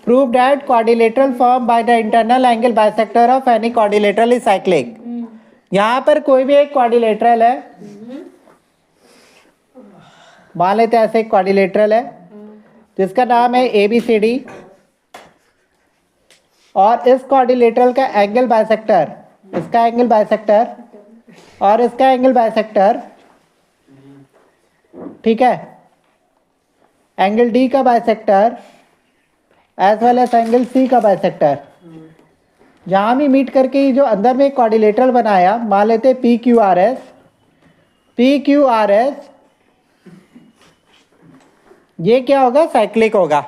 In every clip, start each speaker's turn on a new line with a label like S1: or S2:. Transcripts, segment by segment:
S1: Prove that quadrilateral form by the internal angle bisector of any quadrilateral is cyclic. यहाँ पर कोई भी एक क्वाड्रिलेटरल है, मान लेते हैं ऐसे एक क्वाड्रिलेटरल है जिसका नाम है ABCD, और इस क्वाड्रिलेटरल का एंगल बाइसेक्टर, इसका एंगल बाइसेक्टर और इसका एंगल बाइसेक्टर, ठीक है, एंगल D का bisector as well as angle C का बाइसेक्टर, जहाँ भी मीट करके जो अंदर में क्वाड्रिलेटरल बनाया, मान लेते हैं PQRS, ये क्या होगा, साइक्लिक होगा,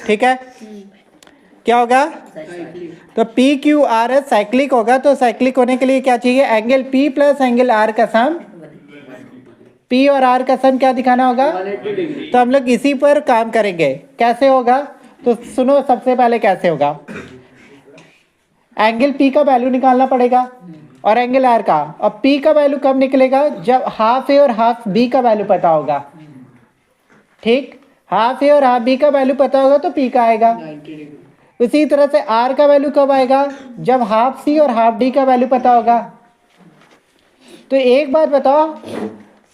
S1: ठीक है, क्या होगा, तो PQRS साइक्लिक होगा। तो साइक्लिक होने के लिए क्या चाहिए, angle P plus angle R का सम, P और R का सम क्या दिखाना होगा, तो हम लोग इसी पर काम करेंगे। कैसे होगा, तो सुनो सबसे पहले कैसे होगा, एंगल P का वैल्यू निकालना पड़ेगा और एंगल R का, और P का वैल्यू कब निकलेगा, जब हाफ A और हाफ B का वैल्यू पता होगा, ठीक, हाफ A और हाफ B का वैल्यू पता होगा तो P का आएगा। उसी तरह से R का वैल्यू कब आएगा, जब हाफ C और हाफ D का वैल्यू पता होगा। तो एक बात बताओ,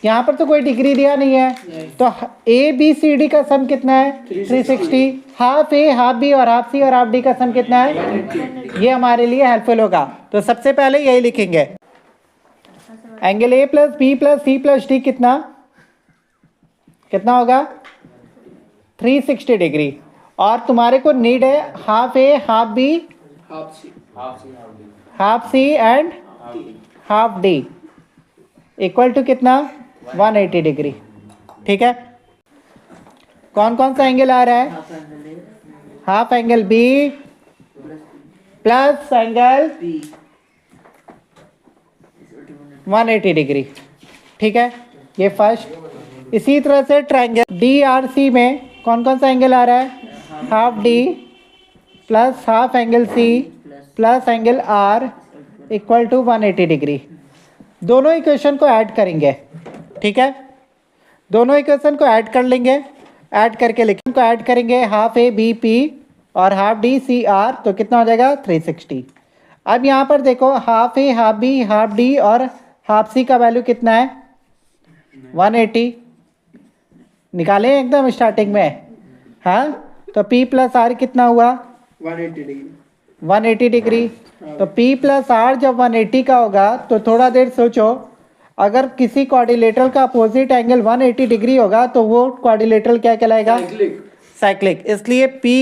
S1: यहाँ पर तो कोई डिग्री दिया नहीं है, तो ABCD का सम कितना है, 360, हाफ A हाफ B और हाफ C और हाफ D का सम कितना है, ये हमारे लिए हेल्पफुल होगा। तो सबसे पहले यही लिखेंगे, angle A plus B plus C plus D कितना होगा, 360 डिग्री, और तुम्हारे को नीड है half A half B half C and half D equal to कितना, 180 डिग्री, ठीक है। कौन कौन सा एंगल आ रहा है, half angle B plus angle 180 degree, ठीक है, ये फर्स्ट। इसी तरह से ट्रायंगल DRC में कौन कौन सा एंगल आ रहा है, half D plus half angle C plus angle R equal to 180 degree. दोनों इक्वेशन को ऐड करेंगे, ठीक है, दोनों इक्वेशन को ऐड कर लेंगे, ऐड करके लिखेंगे, को ऐड करेंगे, हाफ A B P और हाफ D C R, तो कितना हो जाएगा, 360। अब यहाँ पर देखो, half A half B half D और हाफ C का वैल्यू कितना है, 180, निकालें एकदम स्टार्टिंग में, हाँ, तो P प्लस R कितना हुआ, 180 डिग्री। तो P प्लस R जब 180 का होगा तो थोड़ा देर सोचो, अगर किसी क्वाड्रिलेटरल का अपोजिट एंगल 180 डिग्री होगा तो वो क्वाड्रिलेटरल क्या कहलाएगा, साइक्लिक। इसलिए P